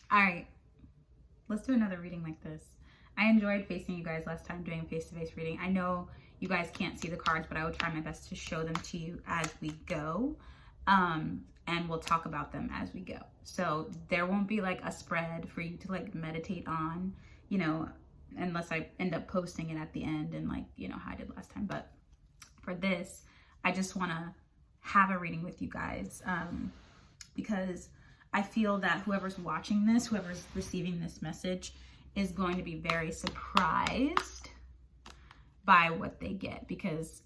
All right, let's do another reading like this. I enjoyed facing you guys last time doing face-to-face reading. I know you guys can't see the cards, but I will try my best to show them to you as we go. And we'll talk about them as we go. So there won't be like a spread for you to like meditate on, you know, unless I end up posting it at the end and like, you know, how I did last time. But for this, I just want to have a reading with you guys because I feel that whoever's watching this, whoever's receiving this message is going to be very surprised by what they get, because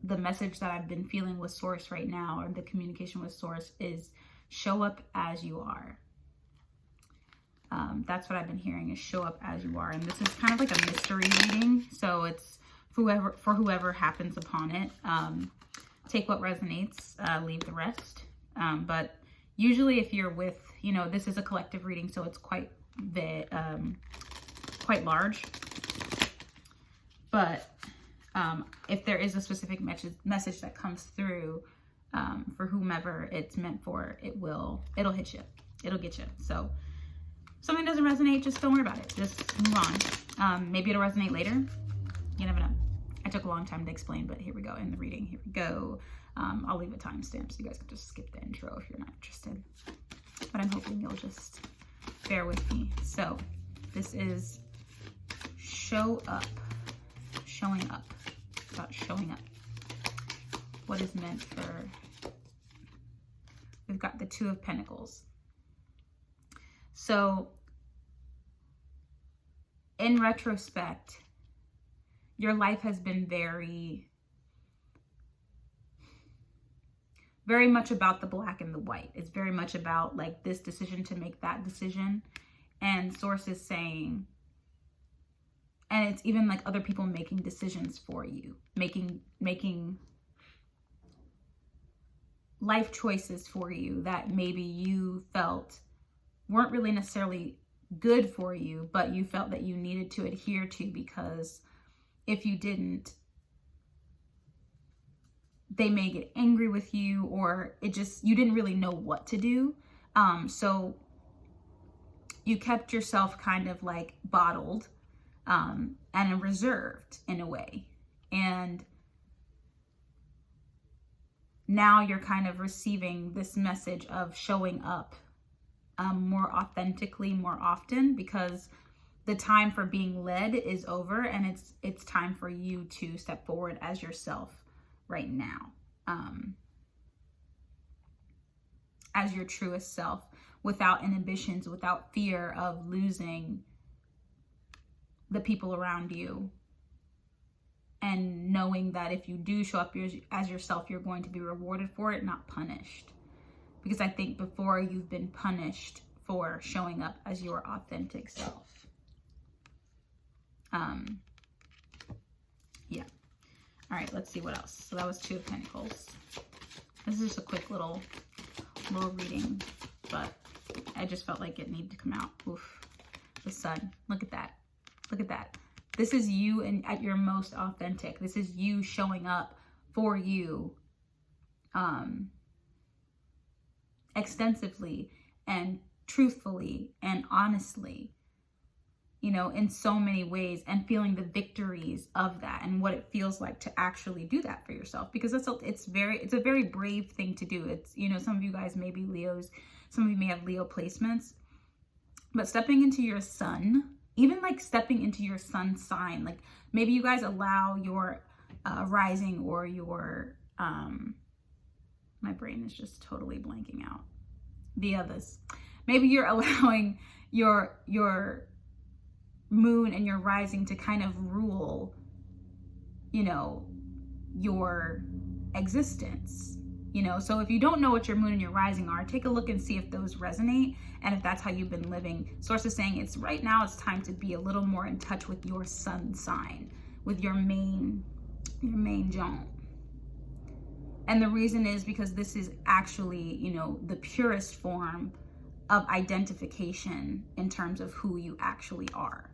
the message that I've been feeling with Source right now, or the communication with Source, is show up as you are. That's what I've been hearing, is show up as you are. And this is kind of like a mystery reading, so it's for whoever happens upon it. Take what resonates, leave the rest. But usually if you're with, you know, this is a collective reading, so it's quite large. But if there is a specific message that comes through for whomever it's meant for, it'll hit you. It'll get you. So if something doesn't resonate, just don't worry about it. Just move on. Maybe it'll resonate later. You never know. I took a long time to explain, but here we go in the reading. Here we go. I'll leave a timestamp so you guys can just skip the intro if you're not interested. But I'm hoping you'll just bear with me. So this is show up. Showing up. About showing up. What is meant for... We've got the Two of Pentacles. So in retrospect, your life has been very much about the black and the white. It's very much about like this decision to make that decision. And Source is saying, and it's even like other people making decisions for you, making life choices for you that maybe you felt weren't really necessarily good for you, but you felt that you needed to adhere to, because if you didn't, they may get angry with you, or you didn't really know what to do. So you kept yourself kind of like bottled and reserved in a way. And now you're kind of receiving this message of showing up more authentically, more often, because the time for being led is over, and it's time for you to step forward as yourself right now, as your truest self, without inhibitions, without fear of losing the people around you, and knowing that if you do show up as yourself, you're going to be rewarded for it, not punished. Because I think before you've been punished for showing up as your authentic self. Yeah. All right, let's see what else. So that was Two of Pentacles. This is just a quick little reading, but I just felt like it needed to come out. Oof. The Sun. Look at that. Look at that. This is you and at your most authentic. This is you showing up for you extensively and truthfully and honestly, you know, in so many ways, and feeling the victories of that and what it feels like to actually do that for yourself, because it's a very brave thing to do. It's, you know, some of you guys may be Leos, some of you may have Leo placements, but stepping into your sun, even like stepping into your sun sign, like maybe you guys allow your rising or your my brain is just totally blanking out. The others. Maybe you're allowing your moon and your rising to kind of rule, you know, your existence. You know, so if you don't know what your moon and your rising are, take a look and see if those resonate, and if that's how you've been living. Source is saying it's right now, it's time to be a little more in touch with your sun sign, with your main zone. And the reason is because this is actually, you know, the purest form of identification in terms of who you actually are.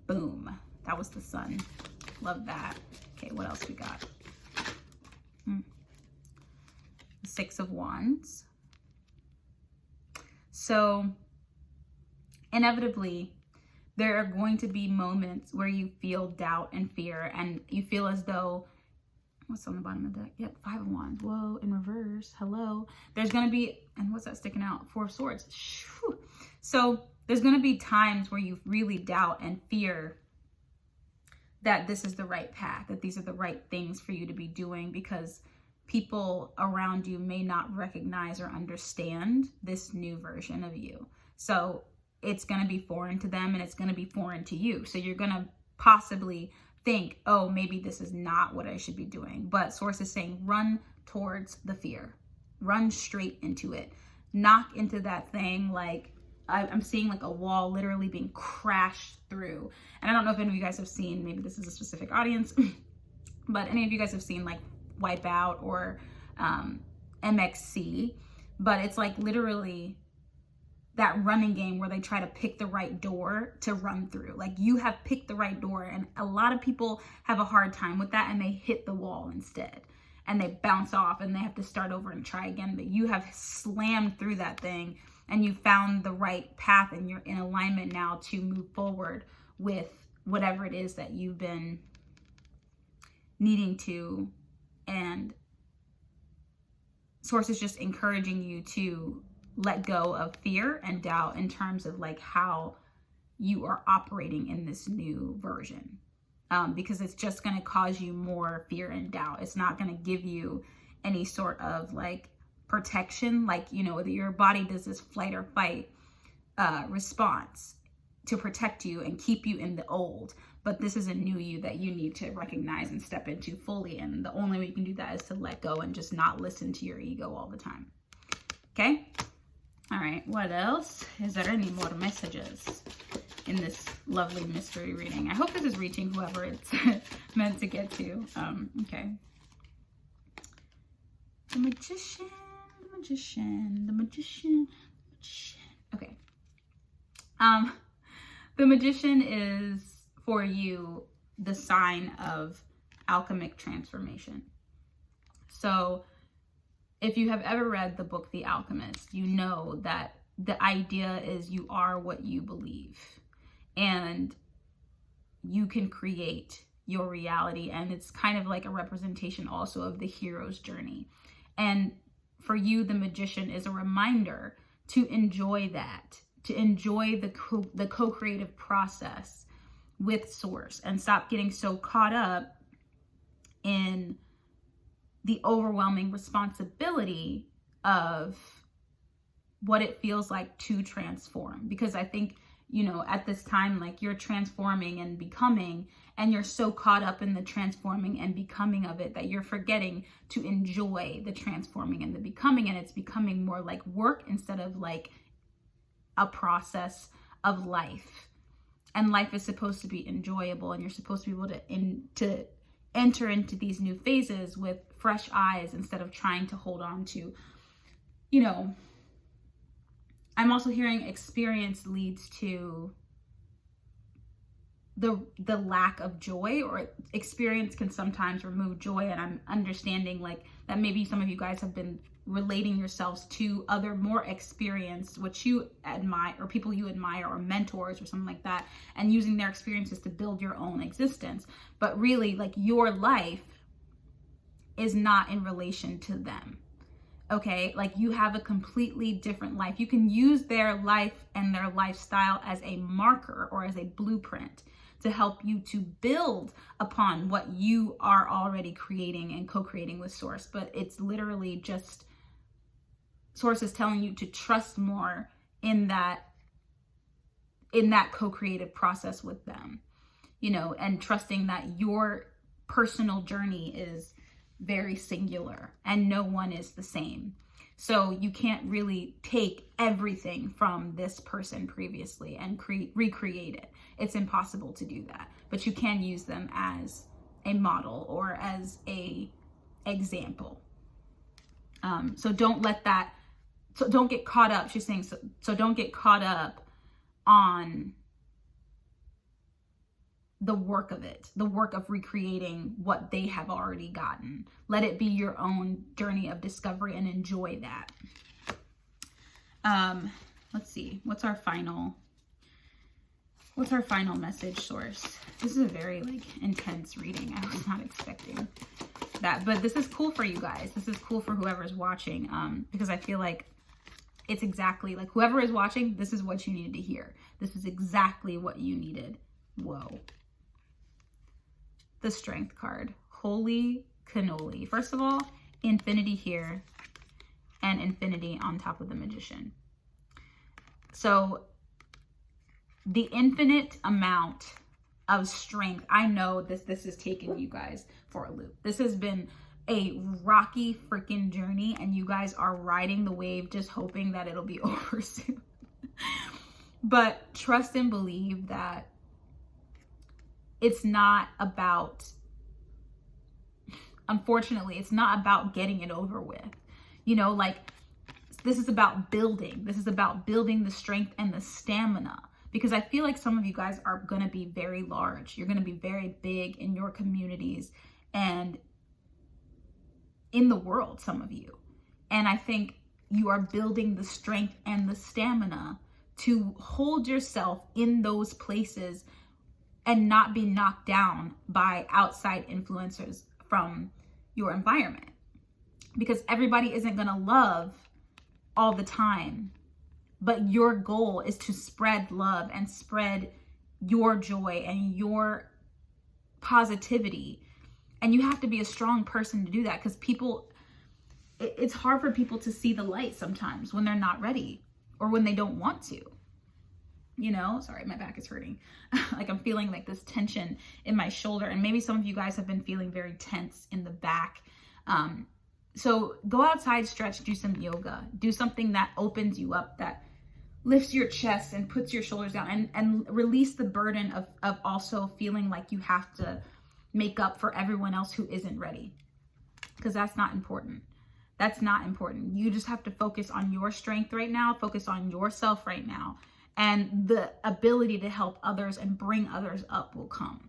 Boom. That was the Sun. Love that. Okay, what else we got? The Six of Wands. So inevitably, there are going to be moments where you feel doubt and fear, and you feel as though, what's on the bottom of the deck? Yep, 5 of Wands. Whoa, in reverse. Hello. There's going to be, and what's that sticking out? 4 of Swords. Whew. So there's going to be times where you really doubt and fear that this is the right path, that these are the right things for you to be doing, because people around you may not recognize or understand this new version of you. So it's going to be foreign to them, and it's going to be foreign to you. So you're going to possibly think, oh, maybe this is not what I should be doing. But Source is saying, run towards the fear. Run straight into it. Knock into that thing like, I'm seeing like a wall literally being crashed through. And I don't know if any of you guys have seen, maybe this is a specific audience, but any of you guys have seen like Wipeout or MXC, but it's like literally that running game where they try to pick the right door to run through. Like, you have picked the right door, and a lot of people have a hard time with that, and they hit the wall instead, and they bounce off, and they have to start over and try again. But you have slammed through that thing, and you found the right path, and you're in alignment now to move forward with whatever it is that you've been needing to. And Source is just encouraging you to let go of fear and doubt in terms of like how you are operating in this new version, because it's just going to cause you more fear and doubt. It's not going to give you any sort of like protection, like, you know, your body does this flight or fight response to protect you and keep you in the old. But this is a new you that you need to recognize and step into fully, and the only way you can do that is to let go and just not listen to your ego all the time. Okay. All right, what else? Is there any more messages in this lovely mystery reading? I hope this is reaching whoever it's meant to get to. Okay. The Magician, the Magician, the Magician, the Magician. Okay. The Magician is, for you, the sign of alchemic transformation. So if you have ever read the book The Alchemist, you know that the idea is you are what you believe, and you can create your reality. And it's kind of like a representation also of the hero's journey. And for you, the Magician is a reminder to enjoy that, to enjoy the co-creative process with Source, and stop getting so caught up in the overwhelming responsibility of what it feels like to transform. Because I think, you know, at this time, like, you're transforming and becoming, and you're so caught up in the transforming and becoming of it that you're forgetting to enjoy the transforming and the becoming. And it's becoming more like work instead of like a process of life. And life is supposed to be enjoyable, and you're supposed to be able to enter into these new phases with fresh eyes instead of trying to hold on to, you know, I'm also hearing experience leads to the lack of joy, or experience can sometimes remove joy. And I'm understanding like that maybe some of you guys have been relating yourselves to other more experienced, which you admire, or people you admire, or mentors or something like that, and using their experiences to build your own existence. But really, like, your life is not in relation to them. Okay, like, you have a completely different life. You can use their life and their lifestyle as a marker or as a blueprint to help you to build upon what you are already creating and co-creating with Source. But it's literally just Source is telling you to trust more in that co-creative process with them, you know, and trusting that your personal journey is very singular and no one is the same. So you can't really take everything from this person previously and recreate it. It's impossible to do that, but you can use them as a model or as a example. So don't let that, so don't get caught up. She's saying, so don't get caught up on the work of it, the work of recreating what they have already gotten. Let it be your own journey of discovery and enjoy that. let's see. What's our final message source? This is a very like intense reading. I was not expecting that, but this is cool for you guys. This is cool for whoever's watching, because I feel like it's exactly like whoever is watching, this is what you needed to hear. This is exactly what you needed. Whoa. The Strength card. Holy cannoli. First of all, infinity here and infinity on top of the Magician. So the infinite amount of strength. I know this has taken you guys for a loop. This has been a rocky freaking journey, and you guys are riding the wave just hoping that it'll be over soon. But trust and believe that it's not about, unfortunately, it's not about getting it over with. You know, like, this is about building. This is about building the strength and the stamina. Because I feel like some of you guys are going to be very large. You're going to be very big in your communities and in the world, some of you. And I think you are building the strength and the stamina to hold yourself in those places and not be knocked down by outside influencers from your environment. Because everybody isn't going to love all the time. But your goal is to spread love and spread your joy and your positivity. And you have to be a strong person to do that, because people, it's hard for people to see the light sometimes when they're not ready or when they don't want to. You know, sorry, my back is hurting. Like, I'm feeling like this tension in my shoulder. And maybe some of you guys have been feeling very tense in the back. So go outside, stretch, do some yoga, do something that opens you up, that lifts your chest and puts your shoulders down, and release the burden of also feeling like you have to make up for everyone else who isn't ready. Because that's not important. That's not important. You just have to focus on your strength right now, focus on yourself right now, and the ability to help others and bring others up will come.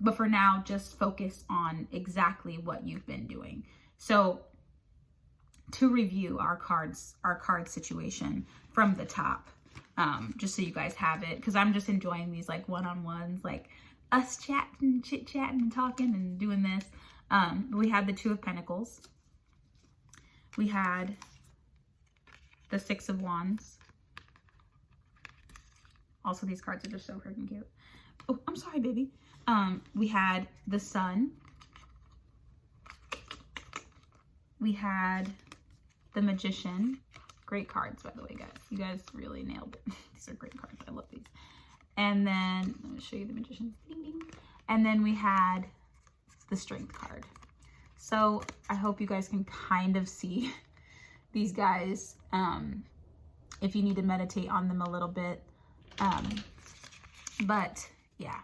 But for now, just focus on exactly what you've been doing. So to review our card situation from the top, just so you guys have it, because I'm just enjoying these like one-on-ones, like us chatting, chit-chatting and talking and doing this. We had the Two of Pentacles. We had the Six of Wands. Also, these cards are just so freaking cute. Oh, I'm sorry, baby. We had the Sun. We had the Magician. Great cards, by the way, guys. You guys really nailed it. These are great cards. I love these. And then, let me show you the Magician. Ding, ding. And then we had the Strength card. So I hope you guys can kind of see these guys. If you need to meditate on them a little bit. But yeah.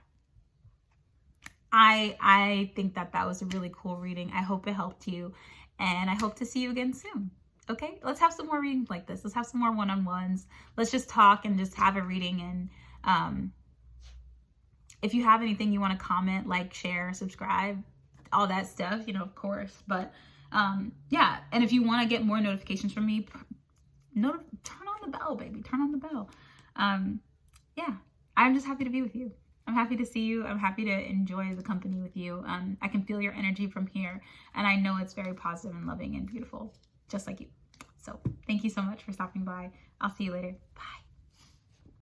I think that was a really cool reading. I hope it helped you. And I hope to see you again soon. Okay, let's have some more readings like this. Let's have some more one-on-ones. Let's just talk and just have a reading. And if you have anything you want to comment, like, share, subscribe, all that stuff, you know, of course. But yeah, and if you want to get more notifications from me, turn on the bell, baby. Turn on the bell. Yeah, I'm just happy to be with you. I'm happy to see you. I'm happy to enjoy the company with you. I can feel your energy from here, and I know it's very positive and loving and beautiful, just like you. So thank you so much for stopping by. I'll see you later. Bye.